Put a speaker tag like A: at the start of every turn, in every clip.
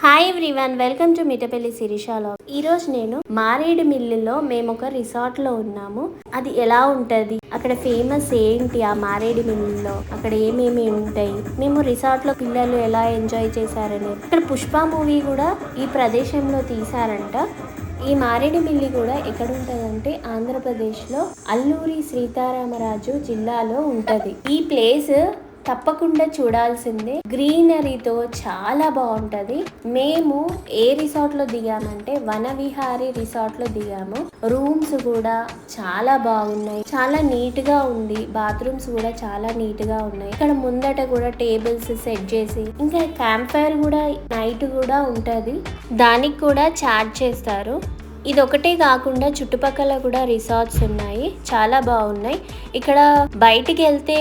A: Hi everyone, welcome to Mittapalli శిరీషాలో. ఈరోజు నేను మారేడుమిల్లిలో మేము ఒక రిసార్ట్లో ఉన్నాము. అది ఎలా ఉంటుంది, అక్కడ ఫేమస్ ఏంటి, ఆ మారేడుమిల్లిలో అక్కడ ఏమేమి ఉంటాయి, మేము రిసార్ట్లో పిల్లలు ఎలా ఎంజాయ్ చేశారని. ఇక్కడ పుష్ప మూవీ కూడా ఈ ప్రదేశంలో తీశారంట. ఈ మారేడుమిల్లి కూడా ఎక్కడ ఉంటదంటే ఆంధ్రప్రదేశ్లో అల్లూరి సీతారామరాజు జిల్లాలో ఉంటది. ఈ ప్లేస్ తప్పకుండా చూడాల్సిందే. గ్రీనరీతో చాలా బాగుంటది. మేము ఏ రిసార్ట్ లో దిగామంటే వనవిహారీ రిసార్ట్ లో దిగాము. రూమ్స్ కూడా చాలా బాగున్నాయి, చాలా నీట్ గా ఉంది. బాత్రూమ్స్ కూడా చాలా నీట్ గా ఉన్నాయి. ఇక్కడ ముందట కూడా టేబుల్స్ సెట్ చేసి, ఇంకా క్యాంప్ ఫైర్ కూడా నైట్ కూడా ఉంటది. దానికి కూడా చార్జ్ చేస్తారు. ఇది ఒకటే కాకుండా చుట్టుపక్కల కూడా రిసార్ట్స్ ఉన్నాయి, చాలా బాగున్నాయి. ఇక్కడ బయటికి వెళ్తే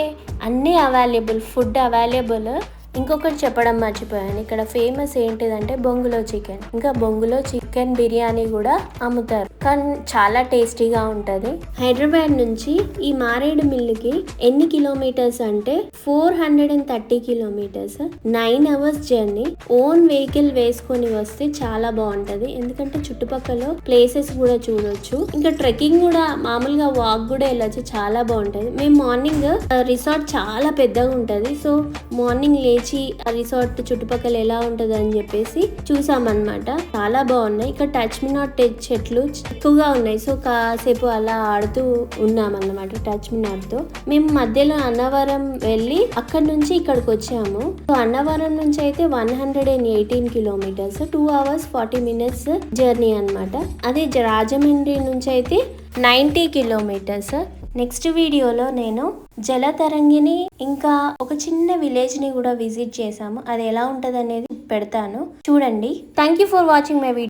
A: అన్నీ అవైలబుల్, ఫుడ్ అవైలబుల్. ఇంకొకటి చెప్పడం మర్చిపోయాను, ఇక్కడ ఫేమస్ ఏంటిదంటే బొంగులో చికెన్. ఇంకా బొంగులో చికెన్ బిర్యానీ కూడా అమ్ముతారు, కానీ చాలా టేస్టీగా ఉంటుంది. హైదరాబాద్ నుంచి ఈ మారేడుమిల్లికి ఎన్ని కిలోమీటర్స్ అంటే 430 kilometres, 9 hours journey. Own vehicle వేసుకొని వస్తే చాలా బాగుంటది, ఎందుకంటే చుట్టుపక్కల ప్లేసెస్ కూడా చూడొచ్చు. ఇంకా ట్రెక్కింగ్ కూడా, మామూలుగా వాక్ కూడా వెళ్ళొచ్చు, చాలా బాగుంటది. మేము మార్నింగ్, రిసార్ట్ చాలా పెద్దగా ఉంటది, సో మార్నింగ్ లేచి ఆ రిసార్ట్ చుట్టుపక్కల ఎలా ఉంటది అని చెప్పేసి చూసామన్నమాట. చాలా బాగున్నాయి. ఇక్కడ టచ్ మీ నాట్ చెట్లు ఎక్కువగా ఉన్నాయి, సో కాసేపు అలా ఆడుతూ ఉన్నామన్నమాట టచ్ మీ నాట్ తో. మేము మధ్యలో అన్నవరం వెళ్ళి అక్కడ నుంచి ఇక్కడికి వచ్చాము. సో అన్నవరం నుంచి అయితే 118 కిలోమీటర్స్, 2 hours 40 minutes జర్నీ అన్నమాట. అదే రాజమండ్రి నుంచి అయితే 90 కిలోమీటర్స్. నెక్స్ట్ వీడియోలో నేను జలతరంగిని ఇంకా ఒక చిన్న విలేజ్ ని కూడా విజిట్ చేసాము. అది ఎలా ఉంటది అనేది పెడతాను, చూడండి. Thank you for watching my video.